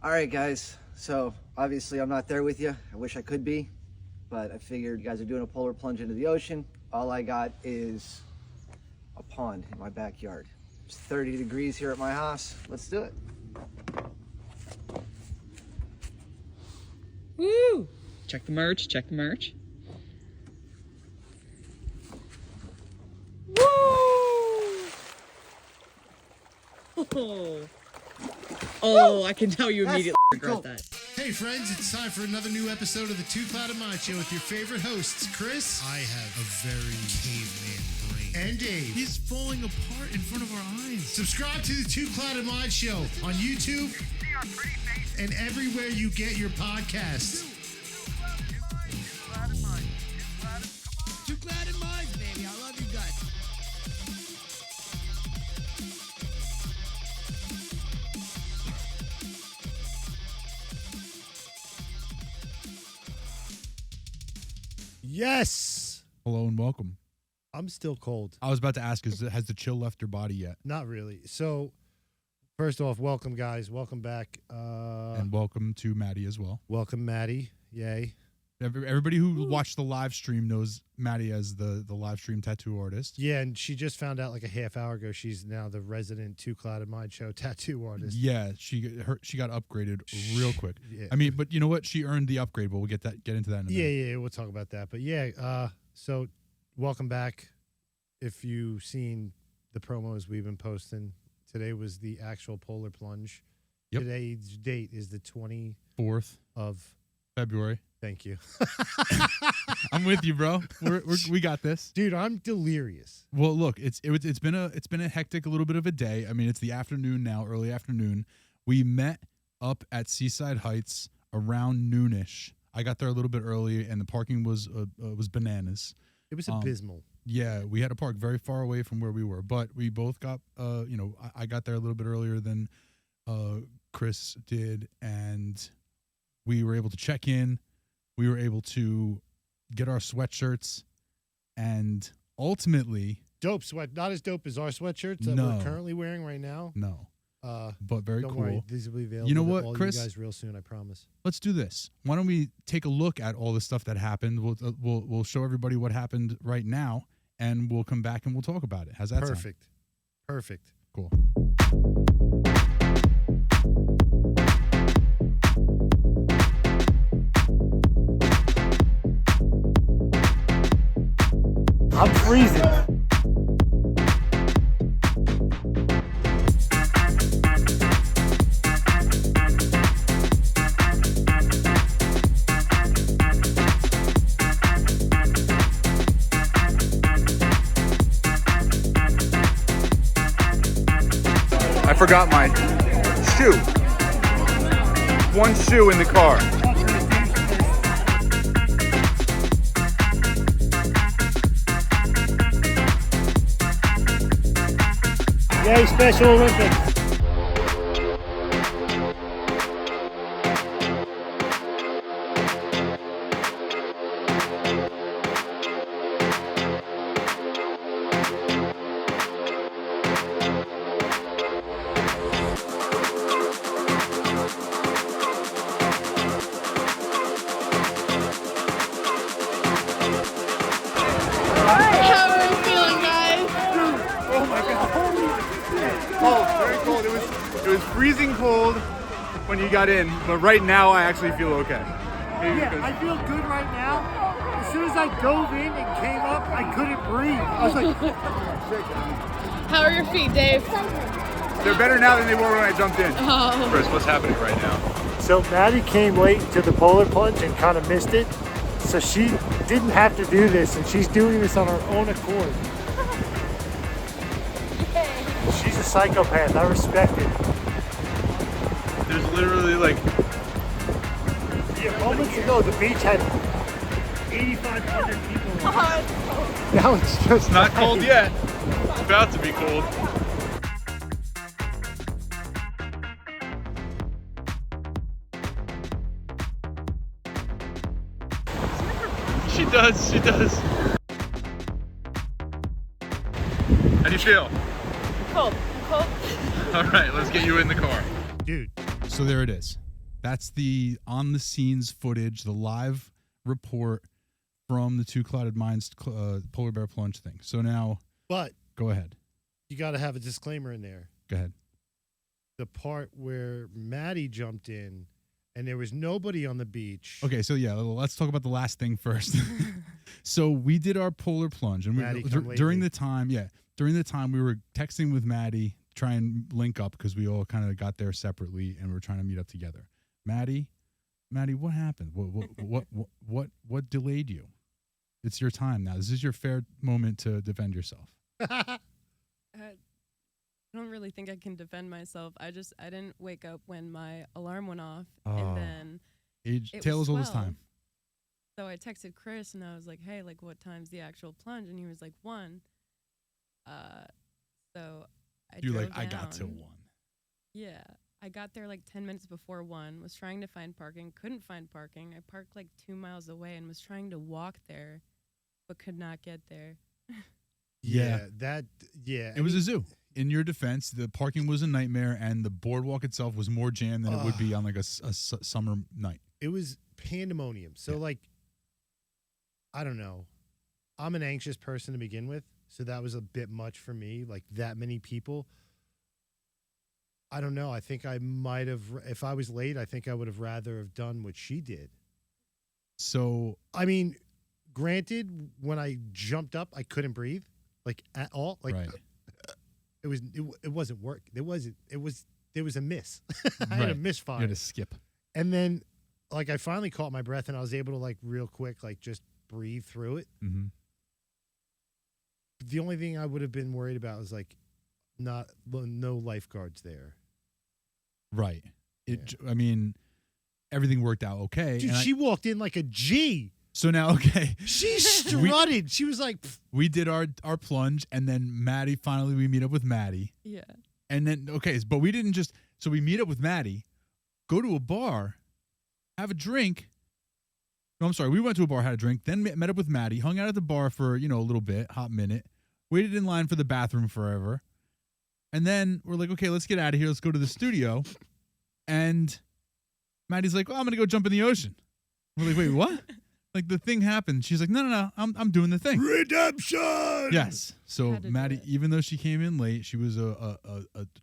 All right, guys. So obviously I'm not there with you. I wish I could be, but I figured you guys are doing a polar plunge into the ocean. All I got is a pond in my backyard. It's 30 degrees here at my house. Let's do it. Woo! Check the merch, check the merch. Woo! Oh, I can tell you immediately regret that. Hey friends, it's time for another new episode of the Two Clouded Mind Show with your favorite hosts, Chris. I have a very caveman brain. And Dave. He's falling apart in front of our eyes. Subscribe to the Two Clouded Mind Show on YouTube and everywhere you get your podcasts. Two Clouded Minds, baby. I love you guys. Yes. Hello and welcome. I'm still cold. I was about to ask, has the chill left your body yet? Not really. So, first off, welcome, guys. Welcome back. And welcome to Maddie as well. Welcome, Maddie. Yay. Everybody who watched the live stream knows Maddie as the live stream tattoo artist. Yeah, and she just found out like a half hour ago she's now the resident Two Clouded Mind Show tattoo artist. Yeah, she got upgraded real quick. Yeah. I mean, but you know what? She earned the upgrade, but we'll get into that in a minute. Yeah, we'll talk about that. But yeah, so welcome back. If you've seen the promos we've been posting, today was the actual polar plunge. Yep. Today's date is the 4th of February. Thank you. I'm with you, bro. We got this, dude. I'm delirious. Well, look, it's been a hectic, a little bit of a day. I mean, it's the afternoon now, early afternoon. We met up at Seaside Heights around noonish. I got there a little bit early, and the parking was bananas. It was abysmal. Yeah, we had to park very far away from where we were, but we both got I got there a little bit earlier than Chris did, and we were able to check in. We were able to get our sweatshirts, and ultimately, dope sweat. Not as dope as our sweatshirts that we're currently wearing right now. No, but very don't cool. Worry, these will be available. You know to what, all Chris? You guys real soon, I promise. Let's do this. Why don't we take a look at all the stuff that happened? We'll show everybody what happened right now, and we'll come back and we'll talk about it. How's that sound? Perfect. Cool. I'm freezing. I forgot my shoe. One shoe in the car. Yay, Special Olympics. Freezing cold when you got in, but right now I actually feel okay. Yeah, I feel good right now. As soon as I dove in and came up, I couldn't breathe. I was like, How are your feet, Dave? They're better now than they were when I jumped in. Oh. Chris, what's happening right now? So Maddie came late to the polar plunge and kind of missed it. So she didn't have to do this, and she's doing this on her own accord. She's a psychopath. I respect it. There's literally like... Yeah, moments ago, the beach had 8,500 people on it. Now it's just Not cold yet. It's about to be cold. She does. How do you feel? Cold. All right, let's get you in the car. Dude. So there it is. That's the on the scenes footage, the live report from the Two Clouded Minds polar bear plunge thing. So now, But go ahead. you got to have a disclaimer in there. Go ahead. The part where Maddie jumped in and there was nobody on the beach. Okay, so yeah, let's talk about the last thing first. So we did our polar plunge, and Maddie, during the time we were texting with Maddie, try and link up because we all kind of got there separately, and we are trying to meet up together. Maddie, what happened? What delayed you? It's your time now. This is your fair moment to defend yourself. I don't really think I can defend myself. I didn't wake up when my alarm went off, and then it Tale was as old as 12. time. So I texted Chris and I was like, "Hey, like, what time's the actual plunge?" And he was like, 1. So I You're drove like, I got to down. 1. Yeah, I got there like 10 minutes before 1. Was trying to find parking, couldn't find parking. I parked like 2 miles away and was trying to walk there, but could not get there. Yeah. Yeah. It was a zoo. In your defense, the parking was a nightmare, and the boardwalk itself was more jammed than it would be on like a summer night. It was pandemonium. So, like, I don't know. I'm an anxious person to begin with, so that was a bit much for me. Like, that many people. I don't know. I think I might have, if I was late, I think I would have rather have done what she did. So, I mean, granted, when I jumped up, I couldn't breathe, like, at all. Like, right. it wasn't work. There was a miss. I had a Right. misfire. You had to skip. And then, like, I finally caught my breath, and I was able to, like, real quick, like, just breathe through it. Mm-hmm. The only thing I would have been worried about was, like, no lifeguards there. Right. I mean, everything worked out okay. Dude, and she walked in like a G. So now, okay. She strutted. She was like, pff. We did our plunge, and then Maddie, finally we meet up with Maddie. Yeah. And then, okay, but we didn't just, so we meet up with Maddie, go to a bar, have a drink. No, I'm sorry. We went to a bar, had a drink, then met up with Maddie, hung out at the bar for, a little bit, hot minute, waited in line for the bathroom forever. And then we're like, okay, let's get out of here. Let's go to the studio. And Maddie's like, oh, I'm going to go jump in the ocean. We're like, wait, what? Like, the thing happened. She's like, no, I'm doing the thing. Redemption. Yes. So Had to do Maddie, it. even though she came in late, she was a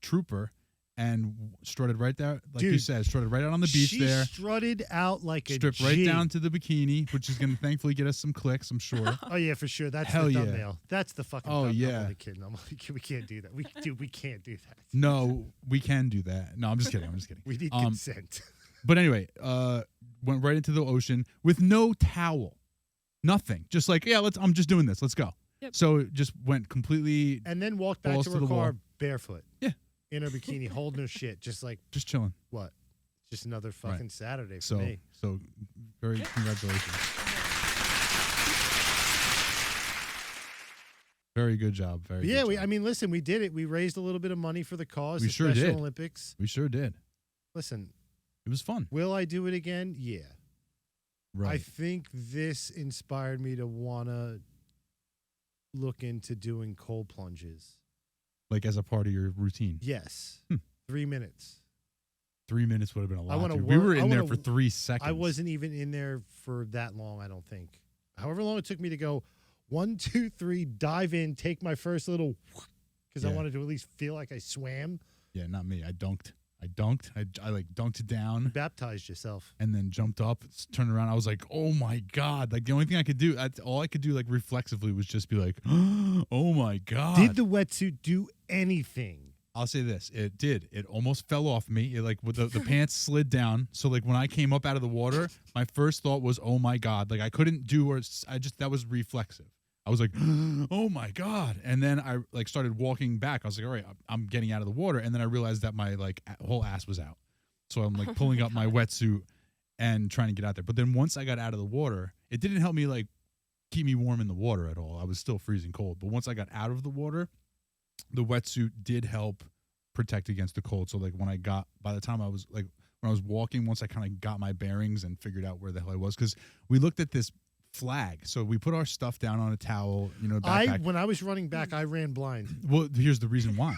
trooper and strutted right there, like you Dude, said, strutted right out on the beach she there. strutted out like a Stripped G. right down to the bikini, which is going to thankfully get us some clicks, I'm sure. Oh, yeah, for sure. That's Hell the yeah. thumbnail. That's the fucking Oh, thumbnail. yeah. I'm only kidding. We can't do that. We can't do that. No, we can do that. No, I'm just kidding. We need consent. But anyway, went right into the ocean with no towel. Nothing. Just like, yeah, I'm just doing this. Let's go. Yep. So just went completely And then walked back balls to to her the car wall. barefoot. Yeah. In her bikini, holding her shit. Just like, just chilling. what? Just another fucking Saturday for So me. very congratulations. Very good job. Very Yeah, good job. I mean, listen, we did it. We raised a little bit of money for the cause. We the sure Special did. Olympics. We sure did. Listen, It was fun. will I do it again? Yeah. Right. I think this inspired me to want to look into doing cold plunges. Like as a part of your routine. Yes. 3 minutes. 3 minutes would have been a lot. wanna dude. We work- were I in there wanna- for 3 seconds. I wasn't even in there for that long, I don't think. However long it took me to go 1, 2, 3, dive in, take my first little, because I Yeah. wanted to at least feel like I swam. Yeah, not me. I dunked. I like dunked it down Baptized yourself. and then jumped up, turned around. I was like, oh my God. Like the only thing I could do, all I could do like reflexively was just be like, oh my God. Did the wetsuit do anything? I'll say this. It did. It almost fell off me. It like with the pants slid down. So like when I came up out of the water, my first thought was, oh my God. Like I couldn't do that was reflexive. I was like, oh my God. And then I like started walking back. I was like, all right, I'm getting out of the water. And then I realized that my like whole ass was out. So I'm like pulling up my wetsuit and trying to get out there. But then once I got out of the water, it didn't help me like keep me warm in the water at all. I was still freezing cold. But once I got out of the water, the wetsuit did help protect against the cold. So like by the time I was like, when I was walking, once I kind of got my bearings and figured out where the hell I was, because we looked at this flag. So we put our stuff down on a towel, backpack. When I was running back, I ran blind. Well, here's the reason why.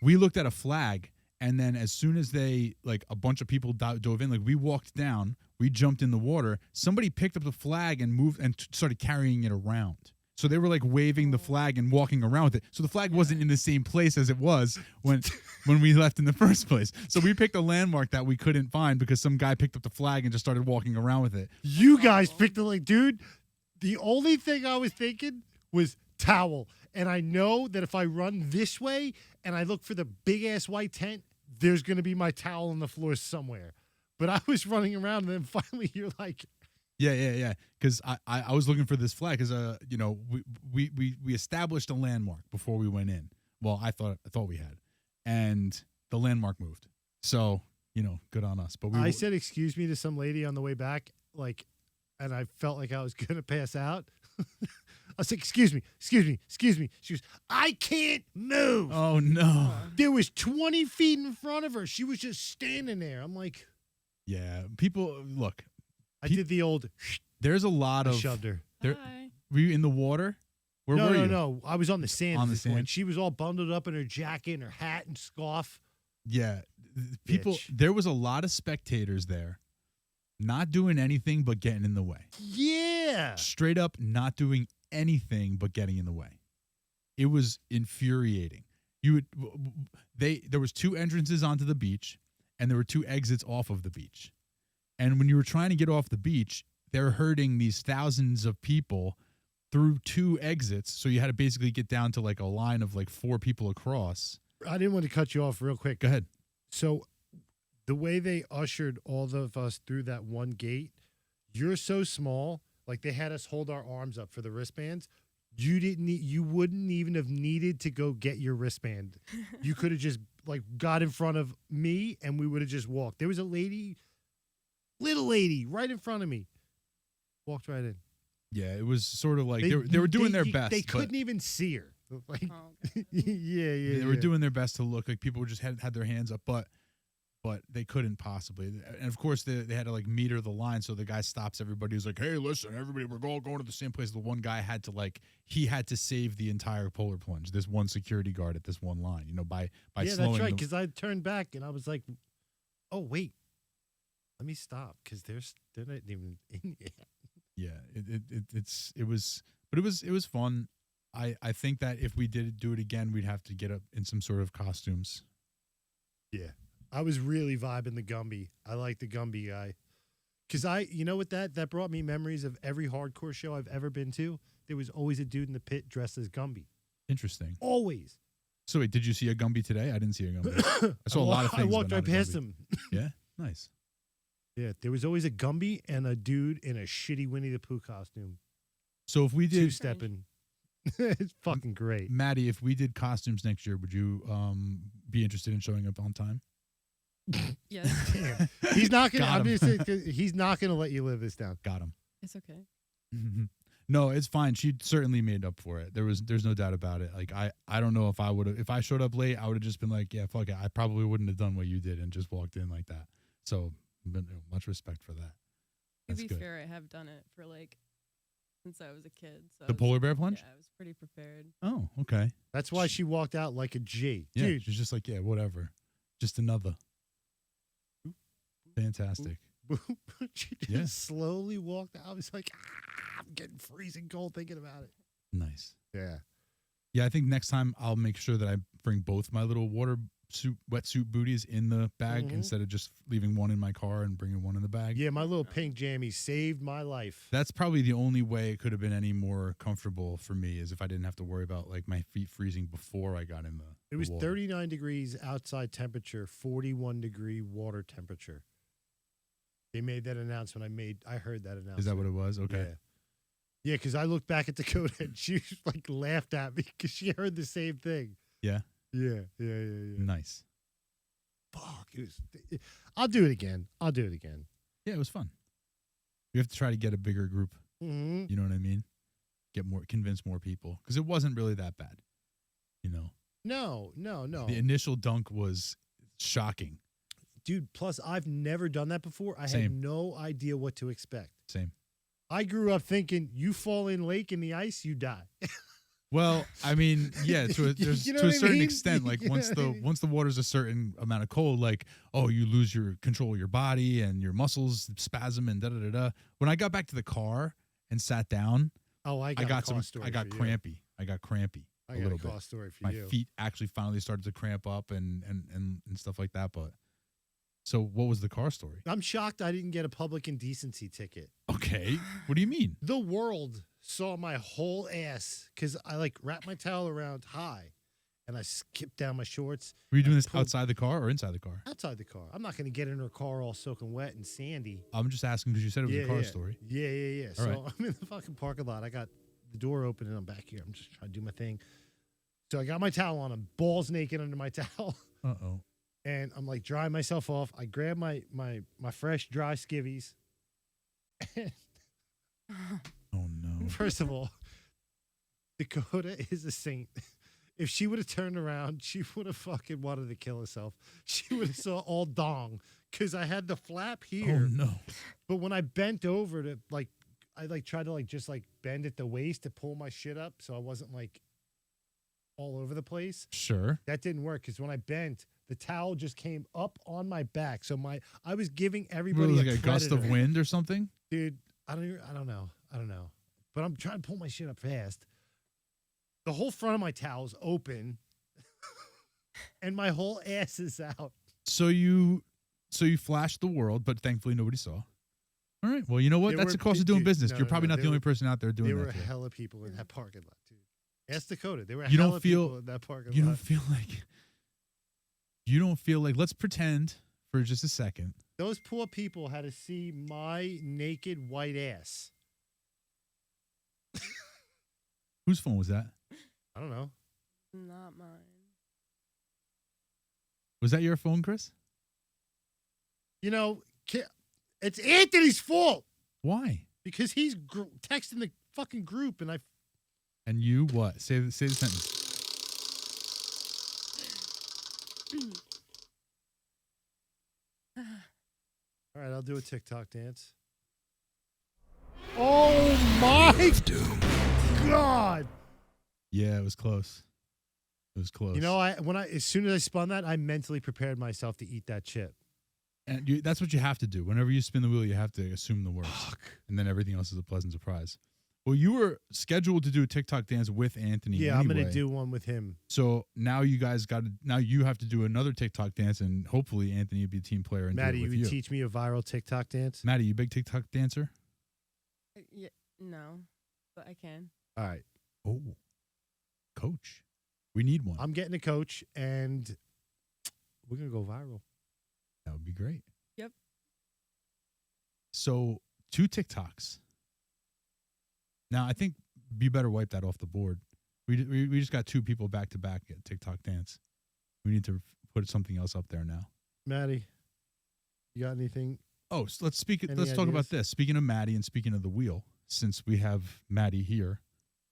We looked at a flag And then as soon as they, like a bunch of people dove in, like we walked down, we jumped in the water. Somebody picked up the flag and moved and started carrying it around. So they were like waving the flag and walking around with it. So the flag wasn't in the same place as it was when we left in the first place. So we picked a landmark that we couldn't find because some guy picked up the flag and just started walking around with it. You guys picked it like, dude, the only thing I was thinking was towel. And I know that if I run this way and I look for the big ass white tent, there's going to be my towel on the floor somewhere. But I was running around and then finally you're like, Yeah. Because I was looking for this flag because we established a landmark before we went in. Well, I thought we had, and the landmark moved. So good on us. But I said excuse me to some lady on the way back, like, and I felt like I was gonna pass out. I said, excuse me. She goes, I can't move. Oh no. There was 20 feet in front of her. She was just standing there. I'm like, Yeah. People look. I did the old. There's a lot I of. shoved her. Hi. Were you in the water? Where were you? No. I was on the sand. On at the this point. sand? She was all bundled up in her jacket and her hat and scarf. Yeah. People. Bitch. There was a lot of spectators there, not doing anything but getting in the way. Yeah. Straight up, not doing anything but getting in the way. It was infuriating. There was 2 entrances onto the beach, and there were 2 exits off of the beach. And when you were trying to get off the beach, they're herding these thousands of people through 2 exits. So you had to basically get down to like a line of like 4 people across. I didn't want to cut you off real quick. Go ahead. So the way they ushered all of us through that one gate, you're so small. Like they had us hold our arms up for the wristbands. You wouldn't even have needed to go get your wristband. You could have just like got in front of me and we would have just walked. There was a lady, little lady, right in front of me. Walked right in. Yeah, it was sort of like they were doing their best. They but couldn't even see her. Like, Oh, okay. yeah. They were doing their best to look like people just had their hands up, but they couldn't possibly. And of course, they had to like meter the line, so the guy stops everybody. He's like, "Hey, listen, everybody, we're all going to the same place." The one guy had to save the entire polar plunge. This one security guard at this one line, by Yeah, slowing. that's right. Because I turned back and I was like, "Oh wait, let me stop," because they're not even in yet. Yeah, it was fun. I think that if we did do it again, we'd have to get up in some sort of costumes. Yeah. I was really vibing the Gumby. I like the Gumby guy. Because that brought me memories of every hardcore show I've ever been to. There was always a dude in the pit dressed as Gumby. Interesting. Always. So wait, did you see a Gumby today? I didn't see a Gumby. I saw a lot of things. I walked but right not a past Gumby. him. Yeah, nice. Yeah, there was always a Gumby and a dude in a shitty Winnie the Pooh costume. So if we did, Two-stepping. It's fucking great. Maddie, if we did costumes next year, would you be interested in showing up on time? Yes, Damn. He's not gonna. Got I'm him. just saying, he's not gonna let you live this down. Got him. it's okay. No, it's fine. She certainly made up for it. There's no doubt about it. Like I don't know if I showed up late, I would have just been like, yeah, fuck it. I probably wouldn't have done what you did and just walked in like that. So much respect for that. To That's be good. fair, I have done it for since I was a kid. So The polar bear plunge? Yeah, I was pretty prepared. Oh, okay. That's why she walked out like a G. Yeah, Dude, she's just like, yeah, whatever. Just another. Fantastic. she just Yeah. slowly walked out. I was like, I'm getting freezing cold thinking about it. Nice. Yeah. Yeah, I think next time I'll make sure that I bring both my little wetsuit booties in the bag Mhm. instead of just leaving one in my car and bringing one in the bag. Yeah, my little pink jammies saved my life. That's probably the only way it could have been any more comfortable for me is if I didn't have to worry about like my feet freezing before I got in the It was water. 39 degrees outside temperature, 41-degree water temperature. They made that announcement. I heard that announcement. Is that what it was? Okay. Yeah. Yeah, because I looked back at Dakota and she like laughed at me because she heard the same thing. Yeah. Yeah. Nice. Fuck. I'll do it again. Yeah, it was fun. We have to try to get a bigger group. Mm-hmm. You know what I mean? Convince more people because it wasn't really that bad. No. The initial dunk was shocking. Dude, plus I've never done that before. I had Same. no idea what to expect. Same. I grew up thinking you fall in lake in the ice, you die. Well, I mean, yeah, to a, there's, You know to a what I certain mean? extent, like You know once what the I mean? once the water's a certain amount of cold, like you lose your control of your body and your muscles spasm and da da da da. When I got back to the car and sat down, Oh, I I got got a car story I got for you. crampy. I got crampy I a got little a car bit. story for My you. feet actually finally started to cramp up and stuff like that. But so, what was the car story? I'm shocked I didn't get a public indecency ticket. Okay, what do you mean? The world saw my whole ass because I like wrapped my towel around high and I skipped down my shorts. Were you doing I this pulled- outside the car or inside the car? Outside the car. I'm not going to get in her car all soaking wet and sandy. I'm just asking because you said it was a car yeah. story. Yeah. All So right. I'm in the fucking parking lot. I got the door open and I'm back here. I'm just trying to do my thing. So I got my towel on. I'm balls naked under my towel. Uh-oh. And I'm like drying myself off. I grab my fresh dry skivvies. Oh no. First of all, Dakota is a saint. If she would have turned around, she would have fucking wanted to kill herself. She would have saw all dong because I had the flap Oh here. no. But when I bent over to I tried to just bend at the waist to pull my shit up so I wasn't like all over the place. Sure. That didn't work because when I bent, the towel just came up on my back. So I was giving What, everybody was it like a gust of predator. wind or something? Dude, I don't know. But I'm trying to pull my shit up fast. The whole front of my towel's open, and my whole ass is out. So you flashed the world, but thankfully nobody saw. All right. Well, you know what? There That's were the cost of doing dude, business. no, You're no, probably no, not there the only were- person out there doing There that. were to you. hella people in that parking lot, dude. Ask Dakota. There were You don't hella feel- people in that parking You lot. don't feel like. You don't feel like. Let's pretend for just a second. Those poor people had to see my naked white ass. Whose phone was that? I don't know. Not mine. Was that your phone, Chris? You know, it's Anthony's fault Why? because he's texting the fucking group, and And you what? Say the sentence. all right, I'll do a TikTok dance. Oh my God! Yeah, it was close. It was close. You know, as soon as I spun that, I mentally prepared myself to eat that chip. and that's what you have to do. Whenever you spin the wheel, you have to assume the worst, and then everything else is a pleasant surprise. Well, you were scheduled to do a TikTok dance with Anthony. Yeah, I'm anyway. gonna do one with him. So now you guys got to. Now you have to do another TikTok dance, and hopefully Anthony will be a team player and Maddie, do it with you you. would teach me a viral TikTok dance? Maddie, you big TikTok dancer? Yeah, no, but I can. All right. Oh, coach, we need one. I'm getting a coach, and we're going to go viral. That would be great. Yep. So 2 TikToks. Now I think you better wipe that off the board. We just got 2 people back to back at TikTok dance. We need to put something else up there now. Maddie, you got anything? Oh, so let's Any talk about ideas? this. Speaking of Maddie and speaking of the wheel, since we have Maddie here,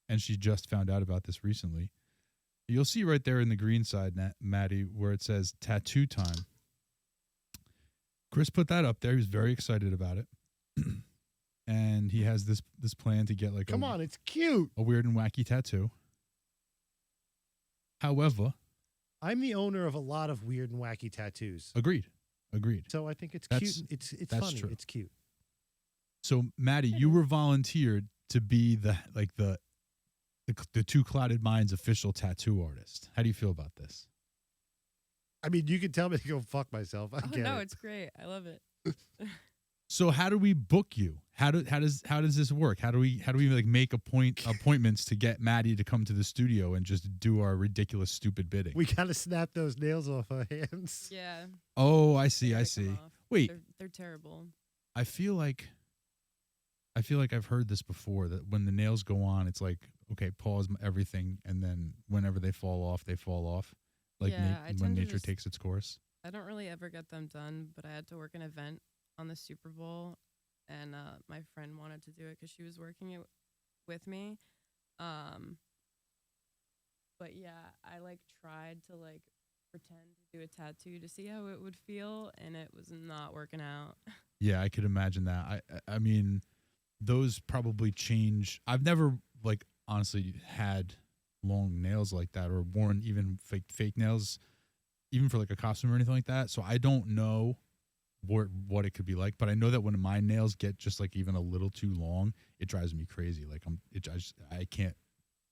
and she just found out about this recently, you'll see right there in the green side, Maddie, where it says tattoo time. Chris put that up there. He was very excited about it. And he has this plan to get like Come on, it's cute. a weird and wacky tattoo. However, I'm the owner of a lot of weird and wacky tattoos. agreed. So I think it's That's- cute. It's that's funny. true. It's cute. So Maddie, you were volunteered to be the 2 Clouded Minds official tattoo artist. How do you feel about this? I mean, you can tell me to go fuck myself. I Oh get no, it. it's great. I love it. So how do we book you? How does this work? How do we like make appointments to get Maddie to come to the studio and just do our ridiculous stupid bidding? We got to snap those nails off our hands. Yeah. Oh, I see. gotta I come see. off. Wait, They're terrible. I feel like I've heard this before, that when the nails go on, it's like, okay, pause everything, and then whenever they fall off, they fall off. Like Yeah, I when tend to nature just- takes its course. I don't really ever get them done, but I had to work an event on the Super Bowl, and my friend wanted to do it because she was working it with me. But yeah, I tried to pretend to do a tattoo to see how it would feel, and it was not working out. Yeah, I could imagine that. I mean, those probably change. I've never honestly had long nails like that, or worn even fake nails, even for like a costume or anything like that. So I don't know what it could be like, but I know that when my nails get just like even a little too long, it drives me crazy. Like I can't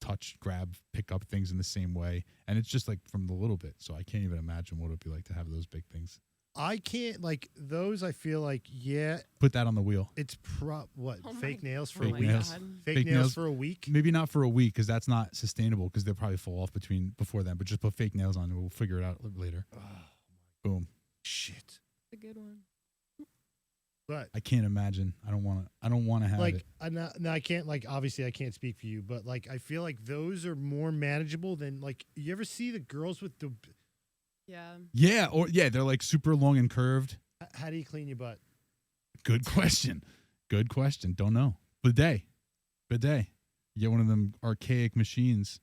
touch, grab, pick up things in the same way, and it's just like from the little bit. So I can't even imagine what it'd be like to have those big things. I can't like those. I feel like Put that on the wheel. it's fake nails for Fake a week. nails. Fake Fake nails nails. for a week. Maybe not for a week because that's not sustainable because they'll probably fall off before then. But just put fake nails on and we'll figure it out later. Boom. Shit. a good one. But I can't imagine. I don't want to have like, it. no, I can't. Like, obviously, I can't speak for you, but like, I feel like those are more manageable than like. You ever see the girls with the? Yeah. They're like super long and curved. How do you clean your butt? Good question. Good question. Don't know. Bidet. You get one of them archaic machines.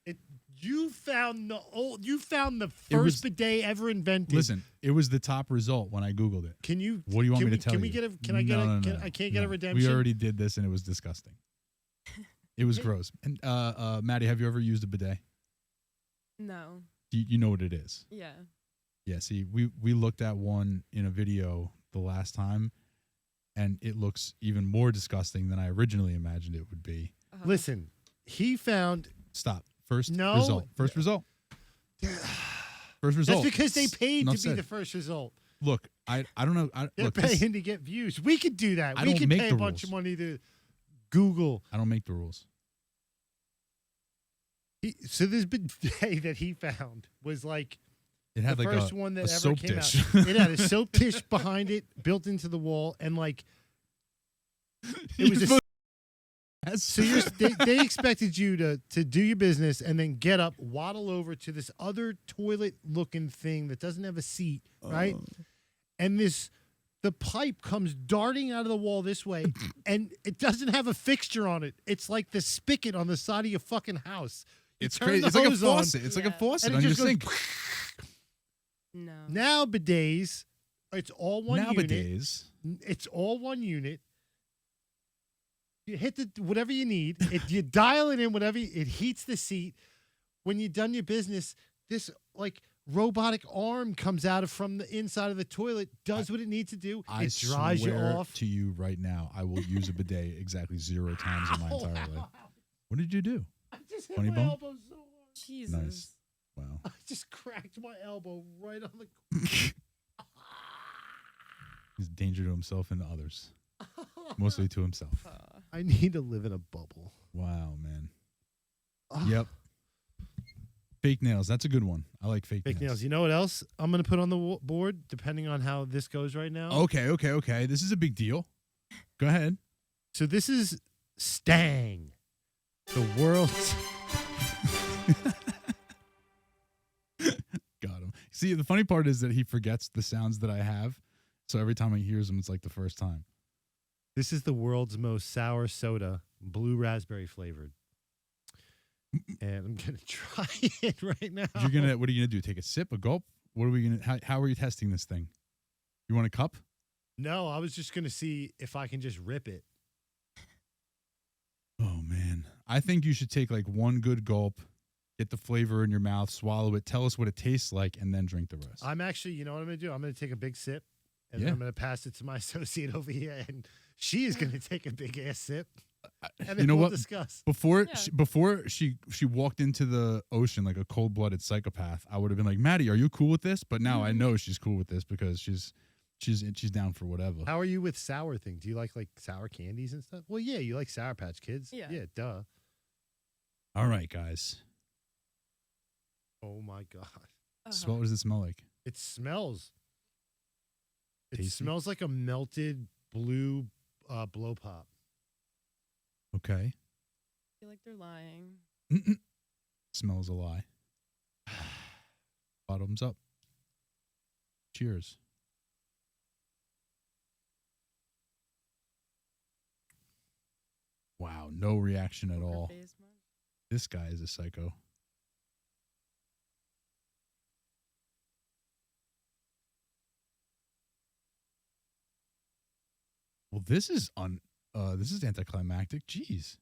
You found the It was- first bidet ever invented. Listen, it was the top result when I Googled it. Can you? What do you want me to tell can you? we get a? Can I get a? No, Can, no, I can't get a no. redemption. We already did this and it was disgusting. It was gross. And Maddie, have you ever used a bidet? No. You know what it is? Yeah. Yeah, see, we looked at one in a video the last time, and it looks even more disgusting than I originally imagined it would be. Listen, he found. Stop. First No. result. First result. First result. That's because they paid Enough to be said. the first result. Look, I don't know. They're Look, this- paying to get views. We could do that. I We don't could make pay a the bunch of rules. money to Google. I don't make the rules. So this bidet that he found was like It had the like first a, one that a ever soap came dish. out. It had a soap dish behind it, built into the wall, and like it was. So they expected you to do your business and then get up, waddle over to this other toilet-looking thing that doesn't have a seat, right? And the pipe comes darting out of the wall this way, and it doesn't have a fixture on it. It's like the spigot on the side of your fucking house. You It's turn crazy. the It's like a hose on, faucet. It's like a Yeah. faucet and on it your just goes. sink. No. Now bidets, it's all one unit. Nowadays, It's all one unit. You hit whatever you need. You dial it in, whatever. It heats the seat. When you've done your business, this like robotic arm comes out from the inside of the toilet, does what it needs to do. I It dries you swear off. to you right now, I will use a bidet exactly 0 times in my entire life. What did you do? I just hit Funny my bone? elbow so hard. Jesus. Nice. Wow. I just cracked my elbow right on the. He's a danger to himself and to others. Mostly to himself. I need to live in a bubble. Wow, man. Ah. Yep. Fake nails. That's a good one. I like fake Nails. You know what else I'm going to put on the board, depending on how this goes right now? Okay. This is a big deal. Go ahead. So this is Stang, the world's. Got him. See, the funny part is that he forgets the sounds that I have. So every time he hears them, it's like the first time. This is the world's most sour soda, blue raspberry flavored. And I'm gonna try it right now. What are you gonna do? Take a sip, a gulp? What are we gonna? How are you testing this thing? You want a cup? No, I was just gonna see if I can just rip it. Oh man, I think you should take like one good gulp, get the flavor in your mouth, swallow it, tell us what it tastes like, and then drink the rest. I'm actually, you know what I'm gonna do? I'm gonna take a big sip, and Yeah. then I'm gonna pass it to my associate over here, and she is gonna take a big ass sip, and then You know we'll what? discuss. Before Yeah. she walked into the ocean like a cold-blooded psychopath, I would have been like, Maddie, are you cool with this? But now I know she's cool with this because she's down for whatever. How are you with sour things? Do you like sour candies and stuff? Well, yeah, you like Sour Patch Kids. Yeah. Yeah, duh. All right, guys. Oh my god, So what does it smell like? it smells. It Tasty? smells like a melted blue blow pop. Okay. I feel like they're lying. Mm-mm. Smells a lie. Bottoms up. Cheers. Wow, no reaction at Poker all. face mark. This guy is a psycho. Well, this is anticlimactic. Jeez.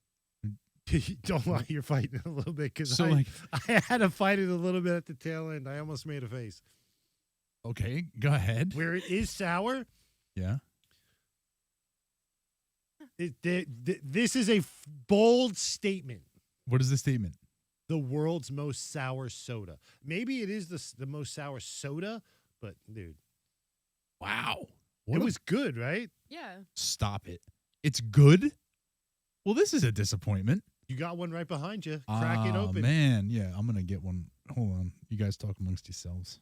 Don't lie, you're fighting it a little bit because So, like- I had to fight it a little bit at the tail end. I almost made a face. Okay, go ahead. Where it is sour, Yeah. this is a bold statement. What is the statement? The world's most sour soda. Maybe it is the most sour soda, but dude, Wow. it was good, right? Yeah. Stop it. It's good? Well, this is a disappointment. You got one right behind you. Crack it open. Man. Yeah, I'm going to get one. Hold on. You guys talk amongst yourselves.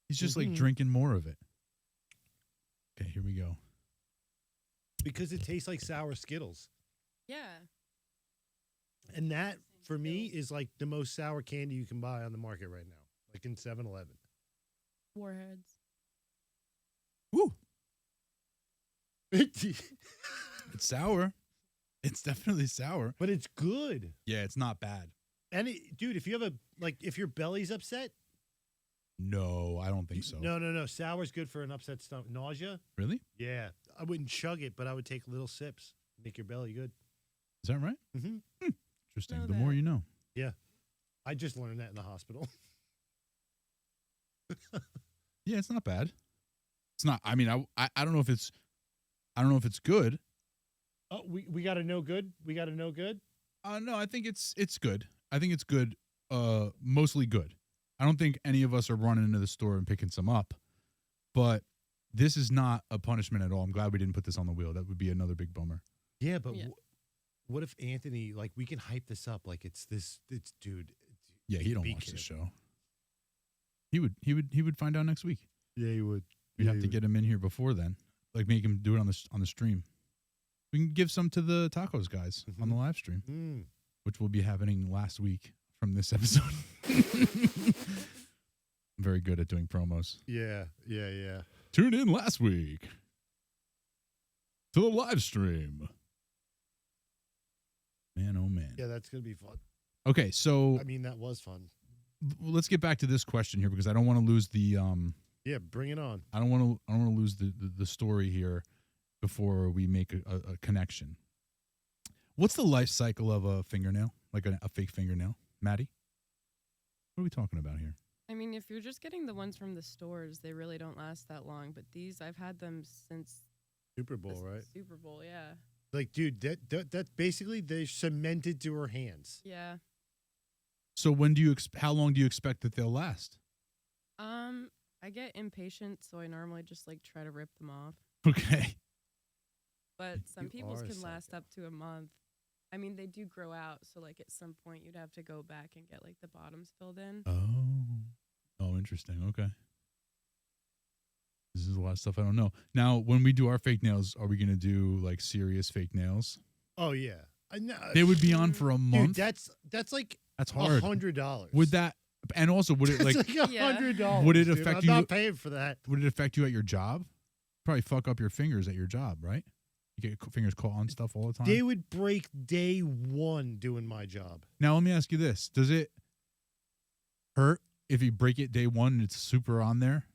He's just like Mhm. drinking more of it. Okay, here we go. Because it tastes like sour Skittles. Yeah. And that, for me, is like the most sour candy you can buy on the market right now, like in 7-Eleven. Warheads. Woo. But It's sour. It's definitely sour. it's good. Yeah, it's not bad. And dude, if you have if your belly's upset, No, I don't think so. no. Sour's good for an upset stomach. Nausea? Really? Yeah. I wouldn't chug it, but I would take little sips. Make your belly good. Is that right? Mm-hmm. Interesting. Know The more that. you know. I just learned that in the hospital. Yeah, it's not bad. It's not. I mean, I don't know if it's. I don't know if it's good. Oh, we got to know good. We got to know good. No, I think it's good. I think it's good. Mostly good. I don't think any of us are running into the store and picking some up. But this is not a punishment at all. I'm glad we didn't put this on the wheel. That would be another big bummer. Yeah, but Yeah. What if Anthony, like, we can hype this up like it's dude. Yeah, he don't Be watch the careful. show. He would find out next week. Yeah, you would. We'd have to get him in here before then. Like make him do it on the stream. We can give some to the tacos guys on the live stream, Mm. which will be happening last week from this episode. I'm very good at doing promos. Yeah. Tune in last week to the live stream. Man, oh man. Yeah, that's gonna be fun. Okay, so I mean, that was fun. let's get back to this question here because I don't want to lose the Yeah, bring it on. I don't want to lose the story here before we make a connection. What's the life cycle of a fingernail? Like a fake fingernail? Maddie? What are we talking about here? I mean, if you're just getting the ones from the stores, they really don't last that long. But these, I've had them since Super the Bowl, right? Super Bowl, yeah. Like, dude, that basically they cemented to her hands. Yeah. So when do you how long do you expect that they'll last? I get impatient, so I normally just like try to rip them off. Okay. But some You people's are a can last psycho. up to a month. I mean, they do grow out, so like at some point you'd have to go back and get like the bottoms filled in. Oh, interesting. Okay. This is a lot of stuff I don't know. Now, when we do our fake nails, are we going to do like serious fake nails? Oh yeah, I know. They would be on for a month. Dude, that's like That's hard. $100. Would that, and also would it It's like, like Yeah. $100? Would it dude. affect I'm you- not paying for that. would it affect you at your job? Probably fuck up your fingers at your job, right? You get your fingers caught on stuff all the time. They would break day one doing my job. Now let me ask you this: does it hurt if you break it day one and it's super on there?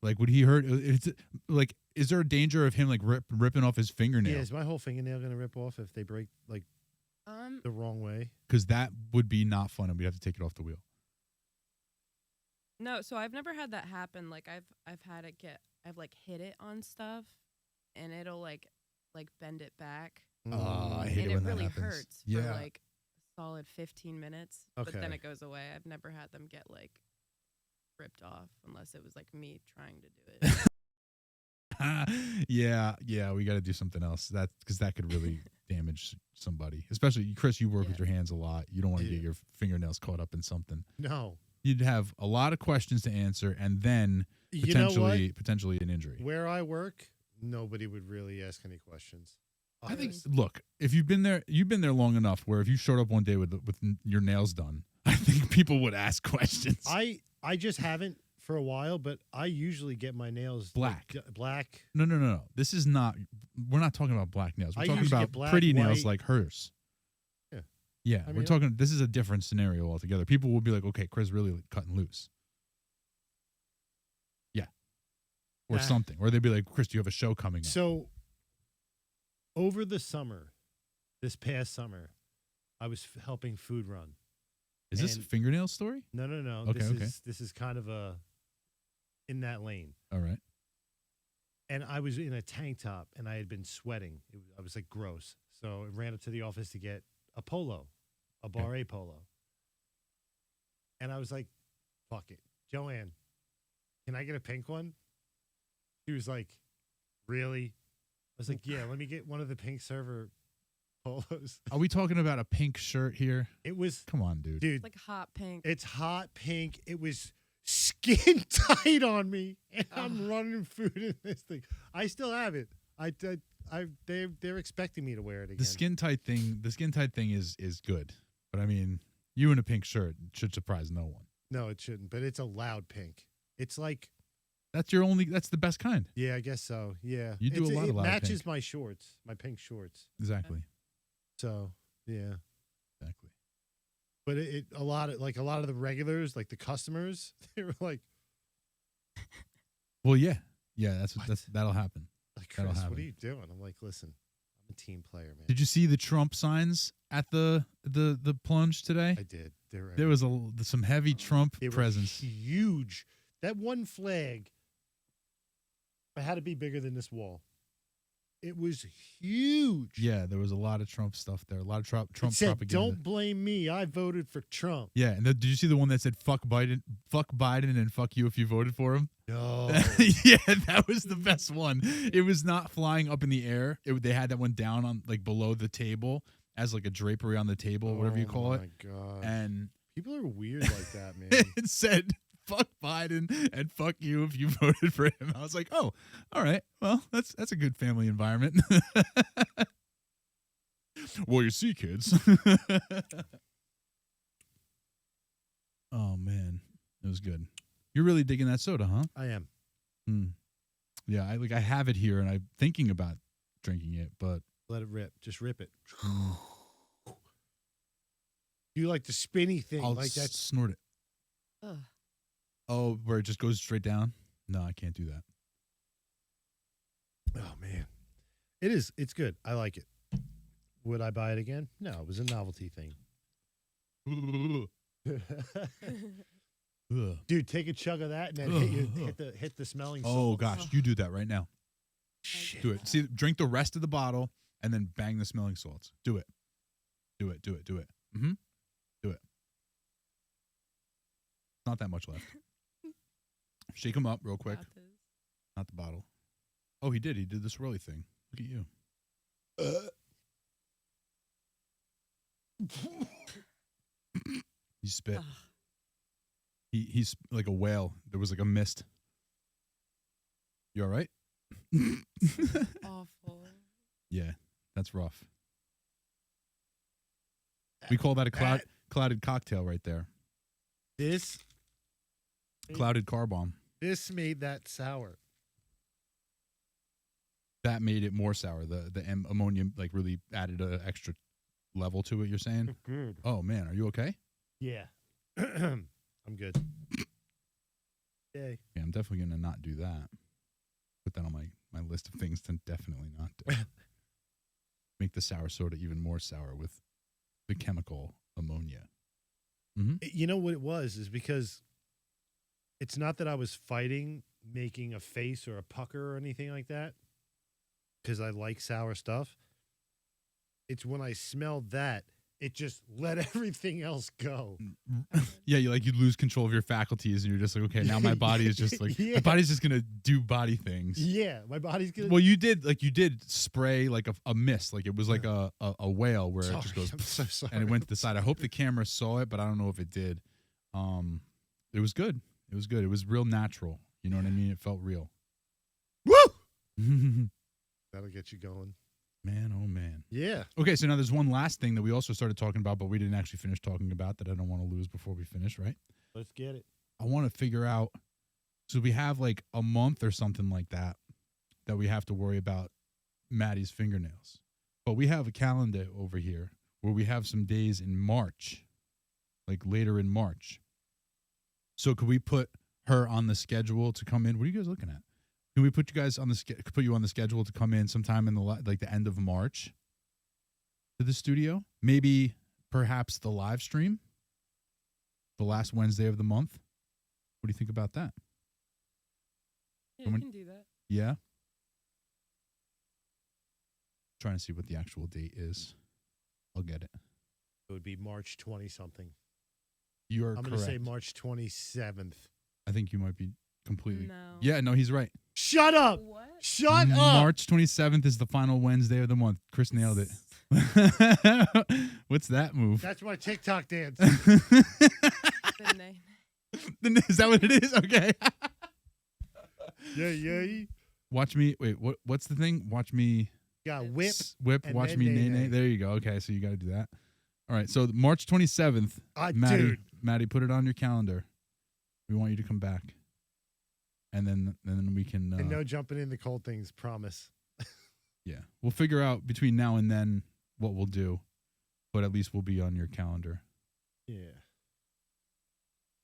Like, would he hurt? It's like, is there a danger of him like ripping off his fingernail? Yeah, is my whole fingernail gonna rip off if they break like the wrong way? Because that would be not fun, and we'd have to take it off the wheel. No, so I've never had that happen. Like I've had it I've like hit it on stuff, and it'll like bend it back, I hate and it when that really happens. hurts Yeah. for like a solid 15 minutes. But then Okay. it goes away. I've never had them get like ripped off unless it was like me trying to do it. yeah, we got to do something else. That because that could really damage somebody. Especially Chris, you work with Yeah. your hands a lot. You don't want to Yeah. get your fingernails caught up in something. No. You'd have a lot of questions to answer, and then You know what? potentially an injury. Where I work, nobody would really ask any questions. I think. Really? Look, if you've been there long enough. Where if you showed up one day with your nails done, I think people would ask questions. I just haven't for a while, but I usually get my nails Black. Black. No. This is not. We're not talking about black nails. We're I talking usually about get black, pretty nails white. like hers. Yeah. Yeah, I we're mean, talking. This is a different scenario altogether. People will be like, "Okay, Chris really cutting loose." Yeah, or something, or they'd be like, Chris, do you have a show coming up? So over the summer, this past summer, I was helping Food Run. Is this a and- fingernail story? No. Okay, okay. This is kind of a in that lane. All right. And I was in a tank top and I had been sweating. I was like gross. So I ran up to the office to get a polo, a Bar A polo. And I was like, fuck it. Joanne, can I get a pink one? She was like, really? I was like, yeah, let me get one of the pink server polos. Are we talking about a pink shirt here? It was, Come on, dude. dude, Like hot pink. it's hot pink. It was skin tight on me, and I'm running food in this thing. I still have it. They're expecting me to wear it again. The skin tight thing is good, but I mean, you in a pink shirt should surprise no one. No, it shouldn't, but it's a loud pink. It's like, That's the best kind. yeah, I guess so. Yeah, You do a lot it of loud matches pink. my shorts, my pink shorts. Exactly. So yeah, Exactly. but a lot of the regulars, like the customers, they were like, Well, yeah. What? That'll happen. That'll Chris, what happen. are you doing? I'm like, listen, I'm a team player, man. Did you see the Trump signs at the plunge today? I did. There was some heavy Trump They were presence. huge. That one flag, it had to be bigger than this wall. It was huge. Yeah, there was a lot of Trump stuff there. A lot of Trump It said, propaganda. "Don't blame me. I voted for Trump." Yeah, and did you see the one that said "fuck Biden, and fuck you if you voted for him"? No. Yeah, that was the best one. It was not flying up in the air. They had that one down on like below the table as like a drapery on the table, whatever you call it. Oh my god. And People are weird like that, man. it said "fuck Biden" and "fuck you if you voted for him." I was like, oh, all right. Well, that's a good family environment. Well, you see, kids. Oh man, it was good. You're really digging that soda, huh? I am. Yeah, I have it here, and I'm thinking about drinking it, but Let it rip. Just rip it. mm, You like the spinny thing, I'll like that. snort it. Ugh. Oh, where it just goes straight down? No, I can't do that. Oh man, it is. It's good. I like it. Would I buy it again? No, it was a novelty thing. Ugh. Dude, take a chug of that and then hit the smelling. Oh salts. gosh, you do that right now. Okay. Do it. See, drink the rest of the bottle and then bang the smelling salts. Do it. Do it. Do it. Do it. Mm-hmm. Do it. Not that much left. Shake them up real quick. Got this. Not the bottle. Oh, he did. He did the swirly thing. Look at you. He spit. Ugh. He's like a whale. There was like a mist. You all right? Awful. Yeah, that's rough. We call that a clouded cocktail right there. This Clouded car bomb. this made that sour. That made it more sour. The ammonia like really added an extra level to it. You're saying? Good. Oh man, are you okay? Yeah. I'm good. Yay. Yeah, I'm definitely gonna not do that. Put that on my list of things to definitely not do. Make the sour soda even more sour with the chemical ammonia. You know what it was is because it's not that I was fighting making a face or a pucker or anything like that because I like sour stuff. It's when I smelled that, it just let everything else go. Yeah, you lose control of your faculties, and you're just like, okay, now my body is just like Yeah. my body's just gonna do body things. Yeah, my body's gonna. Well, you did spray like a mist, like it was like a whale where it just Sorry, goes I'm so sorry. and it went to the side. I hope the camera saw it, but I don't know if it did. It was good. It was good. It was real natural. You know what I mean? It felt real. Woo! That'll get you going. Man, oh man. Yeah. Okay, so now there's one last thing that we also started talking about, but we didn't actually finish talking about that I don't want to lose before we finish, right? Let's get it. I want to figure out. So we have like a month or something like that we have to worry about Maddie's fingernails. But we have a calendar over here where we have some days in March, like later in March. So could we put her on the schedule to come in? What are you guys looking at? Can we put you guys on put you on the schedule to come in sometime in the end of March to the studio? Maybe perhaps the live stream, the last Wednesday of the month. What do you think about that? Yeah, you can do that. Yeah. Trying to see what the actual date is. I'll get it. It would be March 20 something. You are I'm correct. going to say March 27th. I think you might be completely. No. Yeah, no, he's right. Shut up. What? Shut up. March 27th is the final Wednesday of the month. Chris nailed it. What's that move? That's my TikTok dance. The name. Is that what it is? Okay. Yeah. Watch me. Wait, what's the thing? Watch me. Got whip. Whip. and Watch then me. nay, Nay. nay. There you go. Okay, so you got to do that. All right. So March 27th. Dude. Maddie, put it on your calendar. We want you to come back. And then we can. And no jumping in the cold things, promise. Yeah. We'll figure out between now and then what we'll do. But at least we'll be on your calendar. Yeah.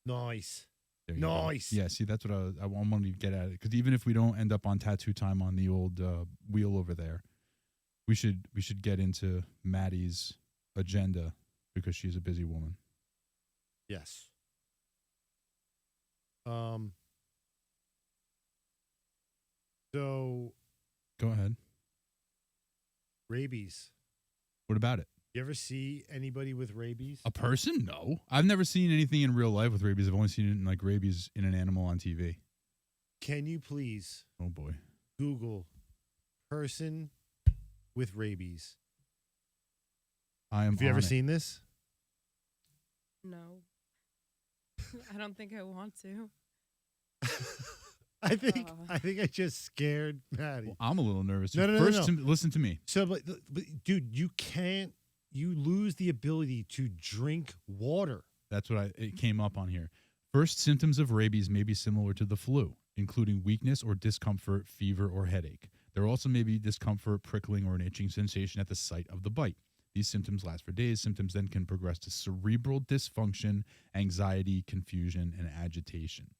Nice. There you go. Nice. Yeah, see, that's what I wanted to get at it. Because even if we don't end up on tattoo time on the old wheel over there, we should get into Maddie's agenda because she's a busy woman. Yes. So Go ahead. rabies. What about it? You ever see anybody with rabies? A person? No. I've never seen anything in real life with rabies. I've only seen it in like rabies in an animal on TV. Can you please Oh boy. Google person with rabies? I am. Have you ever on it. seen this? No. I don't think I want to. I think I just scared Maddie. Well, I'm a little nervous. No. First, listen to me. So, but, dude, you lose the ability to drink water. That's what it came up on here. First symptoms of rabies may be similar to the flu, including weakness or discomfort, fever, or headache. There also may be discomfort, prickling, or an itching sensation at the site of the bite. These symptoms last for days. Symptoms then can progress to cerebral dysfunction, anxiety, confusion, and agitation.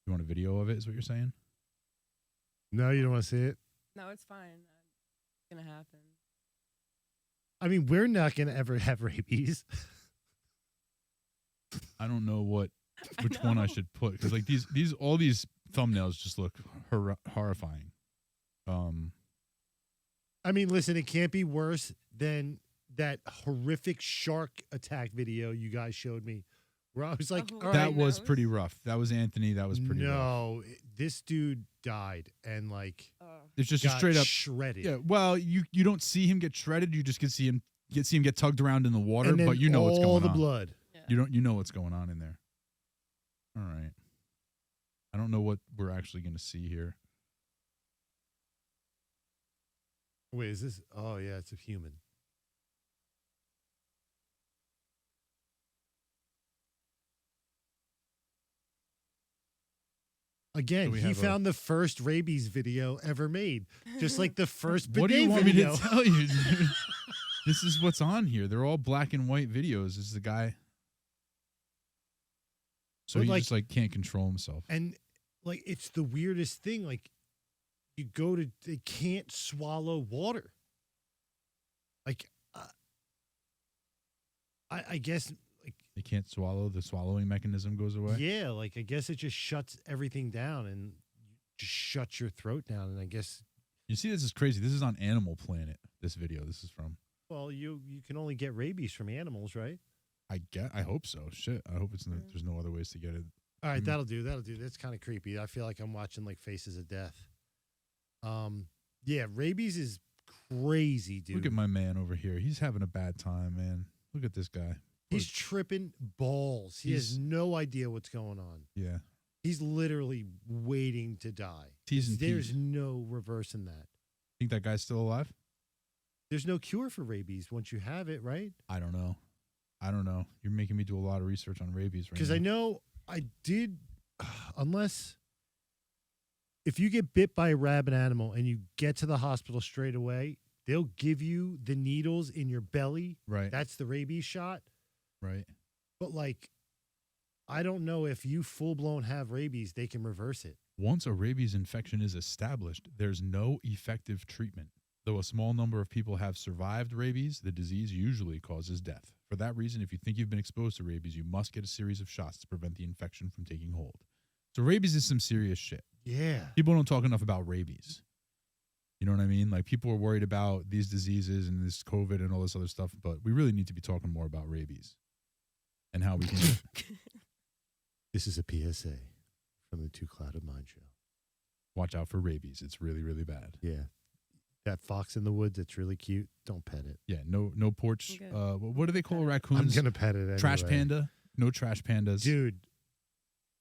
You want a video of it, is what you're saying? No, you don't want to see it? No, it's fine. It's going to happen. I mean, we're not going to ever have rabies. I don't know which one I should put because like all these thumbnails just look horrifying. I mean, listen, it can't be worse than that horrific shark attack video you guys showed me, where I was like, Oh, all That right, was pretty rough. That was Anthony. That was pretty rough. no, this dude died and like It's just a got straight up. shredded. Yeah. Well, you don't see him get shredded. You just can see him get tugged around in the water, and then but you know what's going all on. the blood. Yeah. You know what's going on in there. All right. I don't know what we're actually going to see here. Wait, is this? Oh yeah, it's a human. Again, we he have found the first rabies video ever made, just like the first What do you bidet want video. me to tell you? Dude? This is what's on here. They're all black and white videos. This is the guy. So But, he like- just like can't control himself. And like, it's the weirdest thing. Like, you go to, they can't swallow water. Like, I guess, like, They can't swallow. The swallowing mechanism goes away. yeah, like, I guess it just shuts everything down and just shuts your throat down. And I guess, You see, this is crazy. This is on Animal Planet. This video. This is from. well, you can only get rabies from animals, right? I hope so. Shit. I hope there's no other ways to get it. All right, Mm. that'll do. That's kind of creepy. I feel like I'm watching like Faces of Death. Yeah, rabies is crazy, dude. Look at my man over here. He's having a bad time, man. Look at this guy. He's tripping balls. He has He's- no idea what's going on. Yeah. He's literally waiting to die. T's and There's T's. no reversing that. Think that guy's still alive? There's no cure for rabies once you have it, right? I don't know. You're making me do a lot of research on rabies right Because now. I know I did, unless if you get bit by a rabid animal and you get to the hospital straight away, they'll give you the needles in your belly. Right. That's the rabies shot. Right. But like, I don't know if you full blown have rabies, they can reverse it. Once a rabies infection is established, there's no effective treatment. Though a small number of people have survived rabies, the disease usually causes death. For that reason, if you think you've been exposed to rabies, you must get a series of shots to prevent the infection from taking hold. So rabies is some serious shit. Yeah. People don't talk enough about rabies. You know what I mean? Like, people are worried about these diseases and this COVID and all this other stuff, but we really need to be talking more about rabies and how we can. This is a PSA from the Two Clouded Mind Show. Watch out for rabies. It's really, really bad. Yeah. That fox in the woods that's really cute, don't pet it. Yeah, no porch. Okay. What do they call raccoons? I'm going to pet it anyway. Trash panda? No trash pandas. Dude,